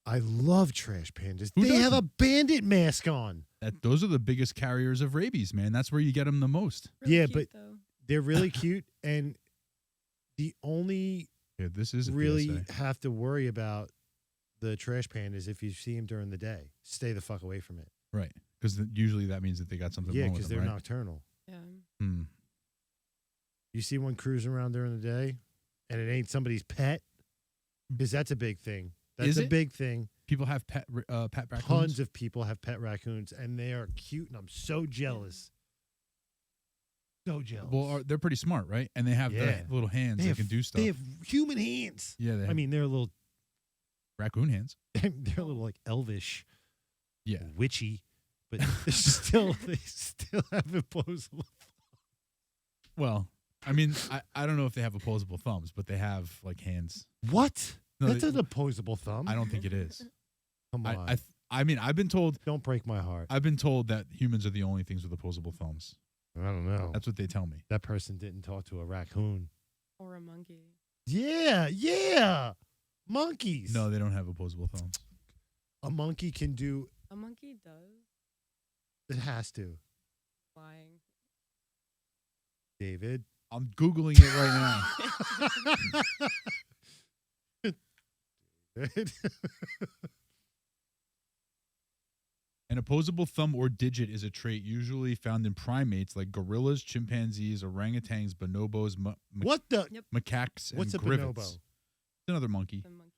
I love trash pandas. Who They have doesn't? a bandit mask on. Those are the biggest carriers of rabies, man. That's where you get them the most. Really Yeah, cute, but- though. They're really cute, and the only Yeah, this is a really PSA. have to worry about the trash pandas if you see them during the day. Stay the fuck away from it. Right. Because usually that means that they got something Yeah, wrong with because them, they're right? nocturnal. Yeah. Hmm. You see one cruising around during the day, and it ain't somebody's pet, because that's a big thing. That's Is a it? big thing. People have pet raccoons? Tons of people have pet raccoons, and they are cute, and I'm so jealous. So jealous. Well, they're pretty smart, right? And they have Yeah. the little hands that can do stuff. They have human hands. Yeah, they have I mean, they're a little, raccoon hands. they're a little like elvish, Yeah. witchy, but they still have opposable. Well, I mean, I don't know if they have opposable thumbs, but they have like hands. What? No, That's they- an opposable thumb. I don't think it is. Come on. I mean, I've been told Don't break my heart. I've been told that humans are the only things with opposable thumbs. I don't know. That's what they tell me. That person didn't talk to a raccoon. Or a monkey. Yeah. Monkeys. No, they don't have opposable thumbs. A monkey can do, A monkey does. it has to. Flying. David. I'm Googling it right now. An opposable thumb or digit is a trait usually found in primates like gorillas, chimpanzees, orangutans, bonobos, What the? macaques, and What's a grivets. bonobo? It's another monkey. The monkey.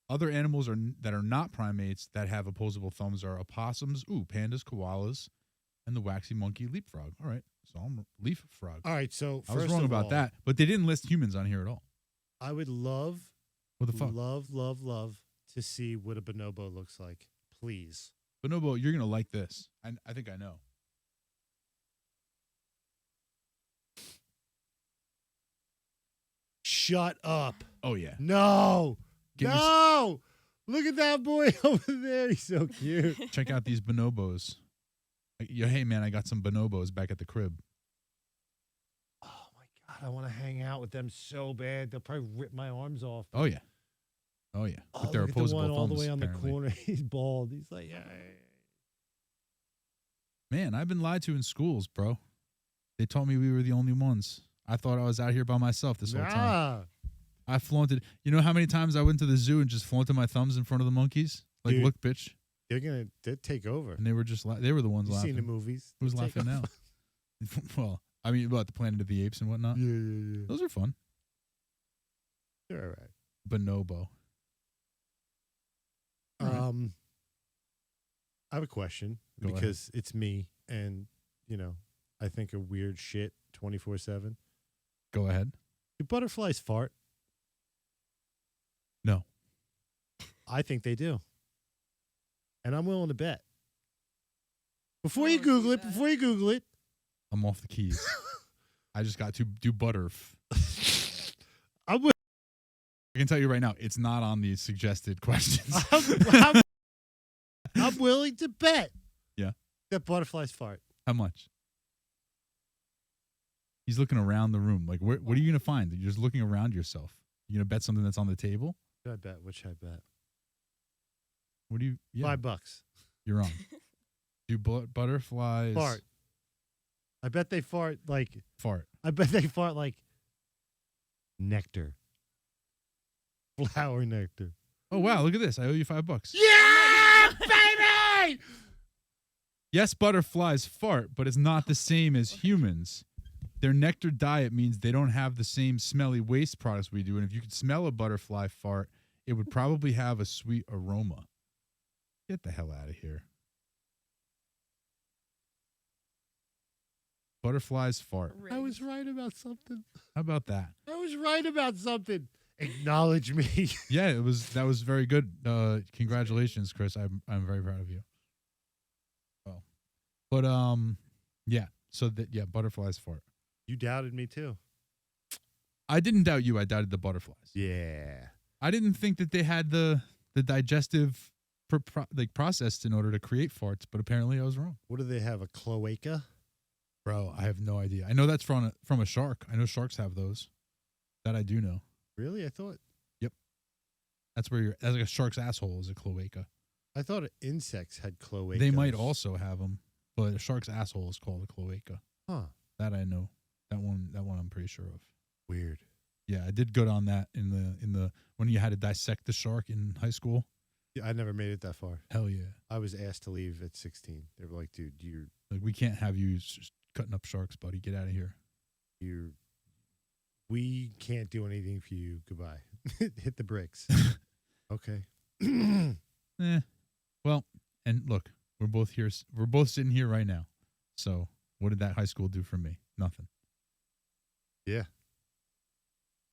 Other animals that are not primates that have opposable thumbs are opossums, pandas, koalas, and the waxy monkey leapfrog. All right, so I'm leaf frog. All right, so I was first wrong of about all, that, but they didn't list humans on here at all. I would love, What the fuck? love to see what a bonobo looks like. Please. Bonobo, you're gonna like this. I think I know. Shut up. Oh yeah. No. Give me No. Look at that boy over there. He's so cute. Check out these bonobos. Hey man, I got some bonobos back at the crib. Oh my God. I want to hang out with them so bad. They'll probably rip my arms off. Oh yeah. Oh yeah. Oh, With their look at the opposable one thumbs. all the way on apparently. the corner. He's bald. He's like, yeah. Man, I've been lied to in schools, bro. They told me we were the only ones. I thought I was out here by myself this whole time. Nah. I flaunted. You know how many times I went to the zoo and just flaunted my thumbs in front of the monkeys? Like, Dude. look, bitch. They'll take over. And they were just they were the ones You've laughing. seen the movies. Who's They'll take laughing now? over. Well, I mean, about the Planet of the Apes and whatnot. Yeah. Those are fun. They're all right. Bonobo. All right. I have a question Go ahead. because it's me, and I think of weird shit 24/7. Go ahead. Do butterflies fart? No. I think they do, and I'm willing to bet. Before I you don't see Google it, that. I'm off the keys. I just got to do butter. I'm, wi- I can tell you right now, it's not on the suggested questions. I'm willing to bet. Yeah. That butterflies fart. How much? He's looking around the room. Like, what are you going to find? You're just looking around yourself. You going to bet something that's on the table? Should I bet? What should I bet? What do you? Yeah, $5. you're on. Do butterflies Fart. I bet they fart like. fart? I bet they fart like nectar. Flower nectar. Oh wow! Look at this. I owe you $5. Yeah, baby! Yes, butterflies fart, but it's not the same as humans. Their nectar diet means they don't have the same smelly waste products we do. And if you could smell a butterfly fart, it would probably have a sweet aroma. Get the hell out of here. Butterflies fart. I was right about something. How about that? I was right about something. Acknowledge me. Yeah, that was very good. Congratulations, Chris. I'm very proud of you. Oh, but yeah. So butterflies fart. You doubted me too. I didn't doubt you. I doubted the butterflies. Yeah. I didn't think that they had the digestive process in order to create farts, but apparently I was wrong. What do they have? A cloaca? Bro, I have no idea. I know that's from a shark. I know sharks have those. That I do know. Really? I thought That's like a shark's asshole is a cloaca. I thought insects had cloacas. They might also have them, but a shark's asshole is called a cloaca. Huh. That I know. That one I'm pretty sure of. Weird. Yeah, I did good on that in the when you had to dissect the shark in high school. Yeah, I never made it that far. Hell yeah. I was asked to leave at 16. They were like, dude, we can't have you just cutting up sharks, buddy. Get out of here. We can't do anything for you. Goodbye. Hit the bricks. Okay. Well, and look, we're both here. We're both sitting here right now. So what did that high school do for me? Nothing. Yeah.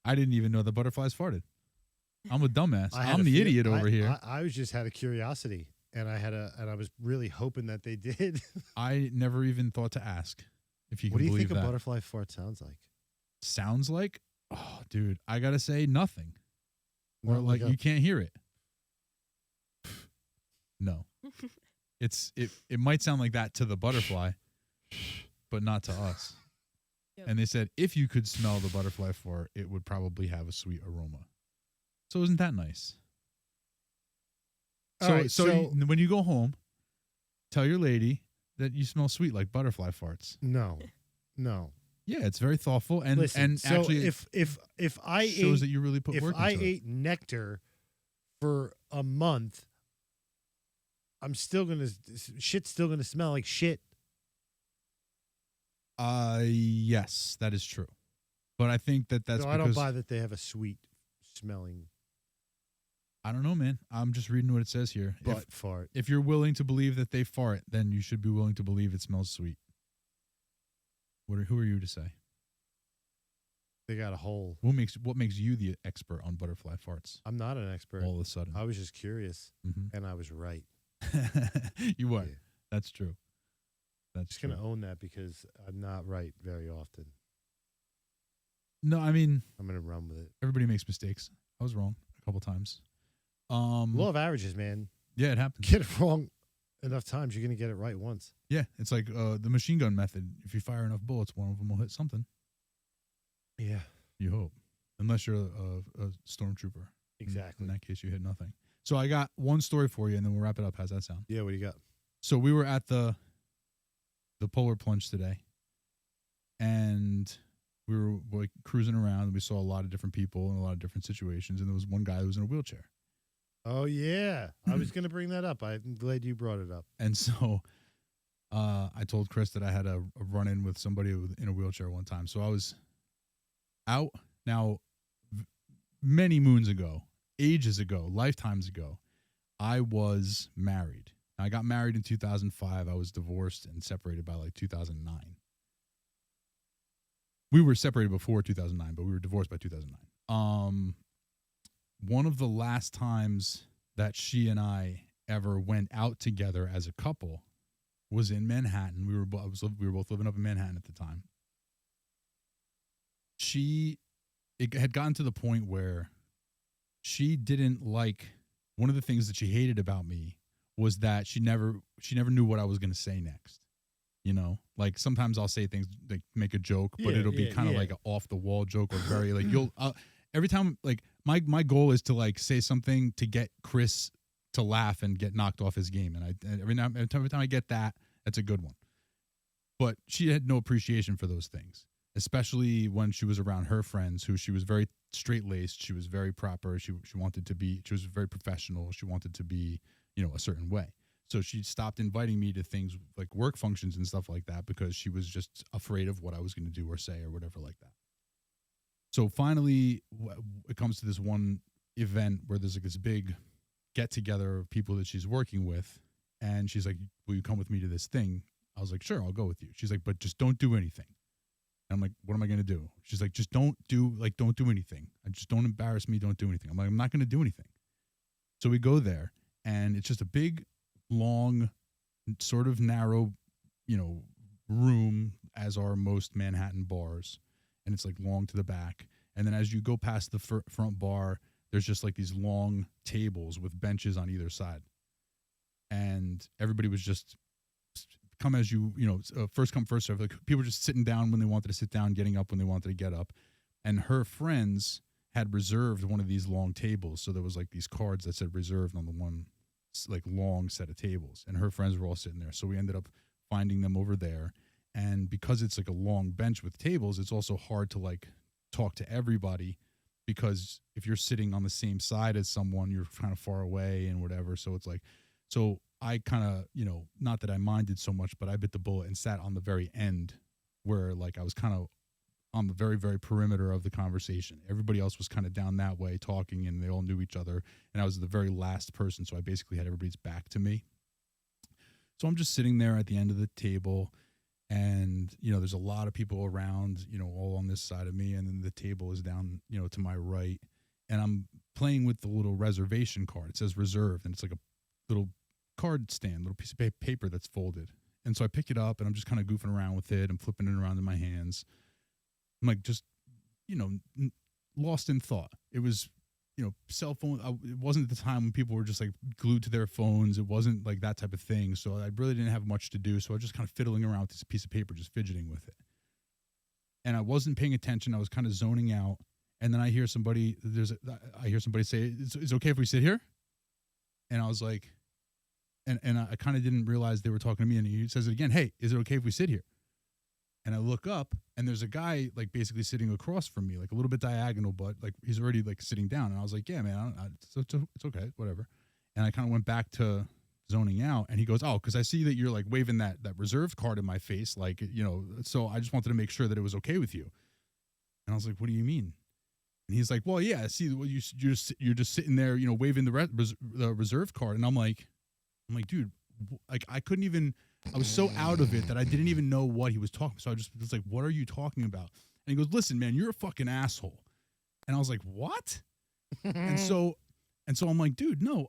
I didn't even know the butterflies farted. I'm a dumbass. I'm a the feel- idiot over here. I was just had a curiosity, and I was really hoping that they did. I never even thought to ask if you can What do you believe think that. a butterfly fart sounds like? Sounds like, oh, dude, I gotta say nothing. Or Not like like a- you can't hear it. No, it might sound like that to the butterfly, but not to us. Yep. And they said if you could smell the butterfly fart, it would probably have a sweet aroma. So isn't that nice? All right, when you go home, tell your lady that you smell sweet like butterfly farts. No. Yeah, it's very thoughtful and Listen, and so actually if I shows ate, that you really put if work I into it. ate nectar for a month, shit's still gonna smell like shit. Yes, that is true. But I think that's So because I don't buy that they have a sweet smelling I don't know, man. I'm just reading what it says here. butt fart. If you're willing to believe that they fart, then you should be willing to believe it smells sweet. Who are you to say? They got a hole. What makes you the expert on butterfly farts? I'm not an expert. All of a sudden, I was just curious, Mhm. and I was right. You were. Yeah. That's true. That's Just true. gonna own that because I'm not right very often. No, I mean I'm gonna run with it. everybody makes mistakes. I was wrong a couple times. Law of averages, man. Yeah, it happens. Get it wrong enough times, you're gonna get it right once. Yeah, it's like the machine gun method. If you fire enough bullets, one of them will hit something. Yeah, You hope, unless you're a stormtrooper. exactly. In that case, you hit nothing. So I got one story for you, and then we'll wrap it up. How's that sound? Yeah, what do you got? So we were at the polar plunge today, and we were like cruising around, and we saw a lot of different people in a lot of different situations, and there was one guy who was in a wheelchair. Oh yeah, I was gonna bring that up. I'm glad you brought it up. And so I told Chris that I had a run-in with somebody in a wheelchair one time. So I was out now many moons ago, ages ago, lifetimes ago. I was married. I got married in 2005. I was divorced and separated by like 2009. We were separated before 2009, but we were divorced by 2009. One of the last times that she and I ever went out together as a couple was in Manhattan. We were both living up in Manhattan at the time. It had gotten to the point where she didn't like, one of the things that she hated about me was that she never knew what I was going to say next. You know, like sometimes I'll say things like make a joke, but it'll be kind of like an off the wall joke or very like every time, like my goal is to like say something to get Chris to laugh and get knocked off his game. And every time I get that, that's a good one. But she had no appreciation for those things, especially when she was around her friends who she was very straight laced. She was very proper. She was very professional. She wanted to be, a certain way. So she stopped inviting me to things like work functions and stuff like that because she was just afraid of what I was going to do or say or whatever like that. So finally, it comes to this one event where there's like this big get together of people that she's working with. And she's like, will you come with me to this thing? I was like, sure, I'll go with you. She's like, but just don't do anything. And I'm like, what am I going to do? She's like, just don't do anything. I just don't embarrass me. Don't do anything. I'm like, I'm not going to do anything. So we go there, and it's just a big, long, sort of narrow, room, as are most Manhattan bars. And it's like long to the back. And then as you go past the front bar, there's just like these long tables with benches on either side. And everybody was just come as first come, first serve. Like people were just sitting down when they wanted to sit down, getting up when they wanted to get up. And her friends had reserved one of these long tables. So there was like these cards that said reserved on the one like long set of tables. And her friends were all sitting there. So we ended up finding them over there. And because it's like a long bench with tables, it's also hard to like talk to everybody, because if you're sitting on the same side as someone, you're kind of far away and whatever. So it's like, so I kind of, not that I minded so much, but I bit the bullet and sat on the very end where like I was kind of on the very, very perimeter of the conversation. Everybody else was kind of down that way talking, and they all knew each other. And I was the very last person. So I basically had everybody's back to me. So I'm just sitting there at the end of the table, and, there's a lot of people around, all on this side of me. And then the table is down, to my right. And I'm playing with the little reservation card. It says reserved, and it's like a little card stand, little piece of paper that's folded. And so I pick it up, and I'm just kind of goofing around with it. I'm flipping it around in my hands. I'm like, just, lost in thought. It was, cell phone. It wasn't the time when people were just like glued to their phones. It wasn't like that type of thing. So I really didn't have much to do. So I was just kind of fiddling around with this piece of paper, just fidgeting with it. And I wasn't paying attention. I was kind of zoning out. And then I hear somebody say, it's okay if we sit here? And I was like, and I kind of didn't realize they were talking to me. And he says it again, hey, is it okay if we sit here? And I look up, and there's a guy like basically sitting across from me, like a little bit diagonal, but like he's already like sitting down. And I was like, yeah, man, it's okay, whatever. And I kind of went back to zoning out, and he goes, oh, because I see that you're like waving that reserved card in my face, like, so I just wanted to make sure that it was okay with you. And I was like, what do you mean? And he's like, well, yeah, see, well, you're just sitting there, waving the reserved card. And I'm like, dude, like I couldn't even. I was so out of it that I didn't even know what he was talking. So I just was like, what are you talking about? And he goes, listen, man, you're a fucking asshole. And I was like, what? and so I'm like, dude, no,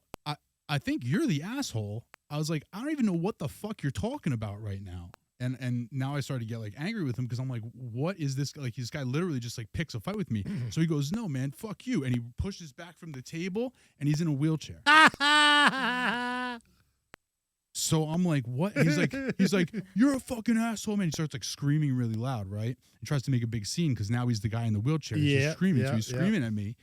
I think you're the asshole. I was like, I don't even know what the fuck you're talking about right now. And now I started to get like angry with him, because I'm like, what is this? Like, this guy literally just like picks a fight with me. So he goes, no, man, fuck you. And he pushes back from the table, and he's in a wheelchair. So I'm like, what? He's like, you're a fucking asshole, man. He starts like screaming really loud, right? And tries to make a big scene, because now he's the guy in the wheelchair. He's just screaming. So he's screaming at me.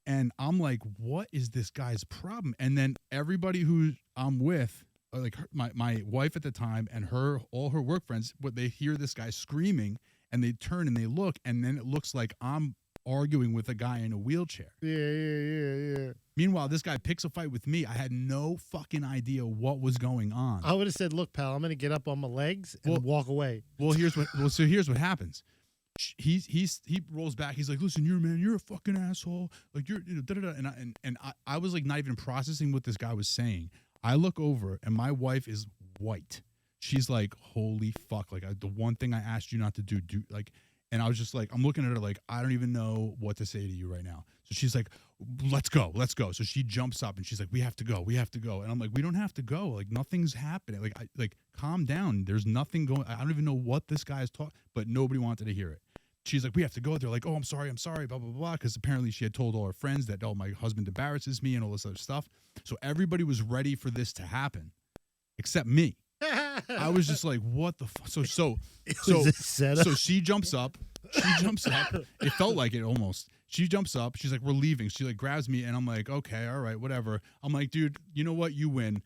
And I'm like, what is this guy's problem? And then everybody who I'm with, like my wife at the time and all her work friends, they hear this guy screaming, and they turn and they look, and then it looks like I'm arguing with a guy in a wheelchair. Yeah. Meanwhile, this guy picks a fight with me. I had no fucking idea what was going on. I would have said, look, pal, I'm going to get up on my legs and walk away. Here's what happens. He rolls back. He's like, listen, you're a fucking asshole. Like, you're, da-da-da. And I was like not even processing what this guy was saying. I look over, and my wife is white. She's like, holy fuck. Like, the one thing I asked you not to do like. And I was just like, I'm looking at her like, I don't even know what to say to you right now. So she's like, let's go. So she jumps up, and she's like, we have to go. And I'm like, we don't have to go. Like, nothing's happening. Like, calm down. There's nothing going. I don't even know what this guy is talking, but nobody wanted to hear it. She's like, we have to go. They're like, oh, I'm sorry, blah, blah, blah. Because apparently she had told all her friends that, oh, my husband embarrasses me and all this other stuff. So everybody was ready for this to happen, except me. I was just like, what the fuck? So she jumps up. It felt like it almost. She jumps up. She's like, we're leaving. She like grabs me, and I'm like, okay, all right, whatever. I'm like, dude, you know what? You win.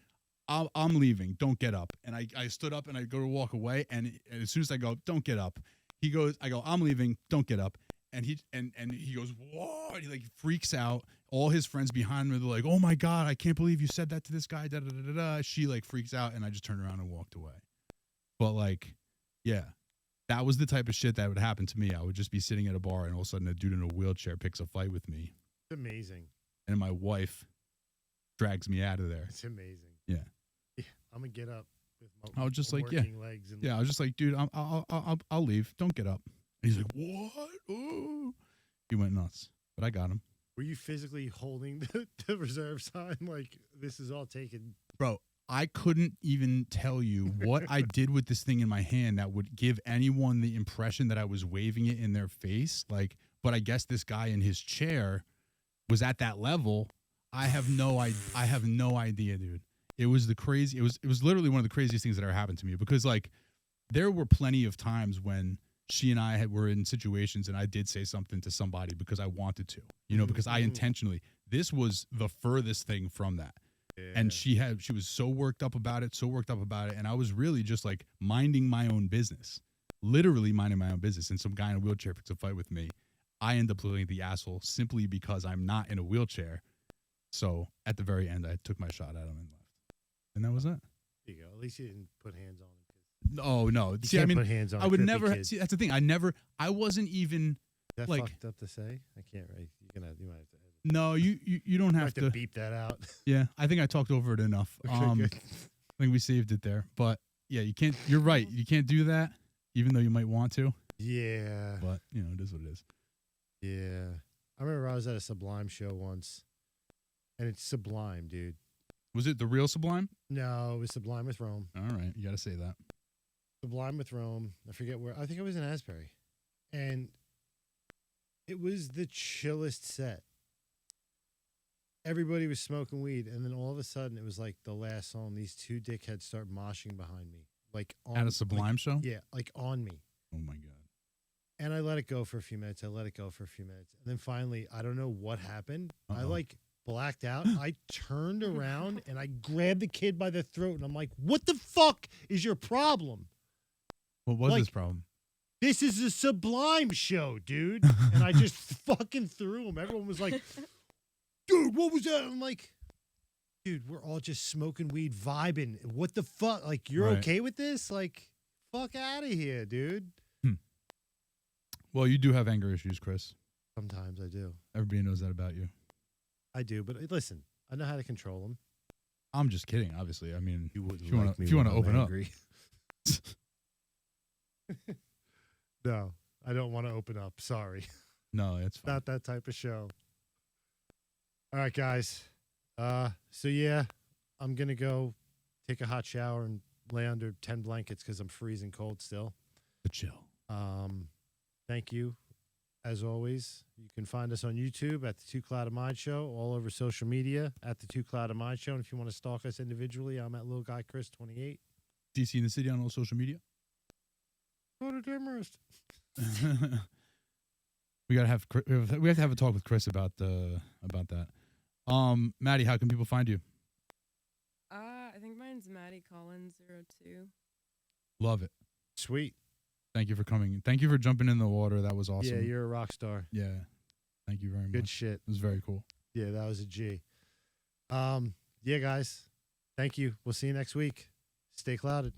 I'm leaving. Don't get up. And I stood up, and I go to walk away. And as soon as I go, don't get up. I go, I'm leaving. Don't get up. And he goes, whoa. And he like freaks out. All his friends behind me, they're like, oh my God, I can't believe you said that to this guy. Da, da, da, da, da. She like freaks out, and I just turned around and walked away. But like, yeah, that was the type of shit that would happen to me. I would just be sitting at a bar, and all of a sudden a dude in a wheelchair picks a fight with me. It's amazing. And my wife drags me out of there. It's amazing. Yeah. I'm going to get up. with I was just like, yeah. working legs and Yeah, I was just like, dude, I'll leave. Don't get up. And he's like, what? Oh. He went nuts, but I got him. Were you physically holding the reserve sign like this is all taken? Bro, I couldn't even tell you what I did with this thing in my hand that would give anyone the impression that I was waving it in their face. Like, but I guess this guy in his chair was at that level. I have no idea, dude. It was it was literally one of the craziest things that ever happened to me, because like there were plenty of times when she and I were in situations and I did say something to somebody because I wanted to, you know, because I intentionally. This was the furthest thing from that. Yeah. And she was so worked up about it, and I was really just like minding my own business, literally minding my own business. And some guy in a wheelchair picks a fight with me. I end up looking the asshole simply because I'm not in a wheelchair. So at the very end, I took my shot at him and left, and that was it. There you go. At least you didn't put hands on him. Oh no! You See, can't I mean, put hands on I would a never. kid. See, that's the thing. I wasn't even. Is that like, fucked up to say? I can't. Right? You might have to. No, you don't have to beep that out. Yeah, I think I talked over it enough. Okay, I good. think we saved it there. But yeah, you can't. You're right. You can't do that, even though you might want to. Yeah. But you know, it is what it is. Yeah. I remember I was at a Sublime show once, and it's Sublime, dude. Was it the real Sublime? No, it was Sublime with Rome. All right, you got to say that. Sublime with Rome. I forget where. I think it was in Asbury, and it was the chillest set. Everybody was smoking weed, and then all of a sudden, it was like the last song. These two dickheads start moshing behind me, like on At a Sublime show. Yeah, like on me. Oh my god. And I let it go for a few minutes. And then finally, I don't know what happened. I like blacked out. I turned around and I grabbed the kid by the throat, and I'm like, "What the fuck is your problem?" What was Like, his problem? This is a Sublime show, dude. And I just fucking threw him. Everyone was like, dude, what was that? I'm like, dude, we're all just smoking weed, vibing. What the fuck? Like, you're Right. okay with this? Like, fuck out of here, dude. Well, you do have anger issues, Chris. Sometimes I do. Everybody knows that about you. I do, but listen, I know how to control them. I'm just kidding, obviously. I mean, wouldn't if you want like to me when I'm open angry. No, I don't want to open up. Sorry. No, it's fine. Not that type of show. All right, guys. So yeah, I'm going to go take a hot shower and lay under 10 blankets because I'm freezing cold still. But chill. Thank you. As always, you can find us on YouTube at the Two Cloud of Mind Show, all over social media at the Two Cloud of Mind Show. And if you want to stalk us individually, I'm at Little Guy Chris 28. DC in the City on all social media. Go to Demarest. we have to have a talk with Chris about that. Maddie, how can people find you? I think mine's Maddie Collins 02. Love it. Sweet. Thank you for coming. Thank you for jumping in the water. That was awesome. Yeah, you're a rock star. Yeah. Thank you very much. Good shit. It was very cool. Yeah, that was a G. Yeah, guys. Thank you. We'll see you next week. Stay clouded.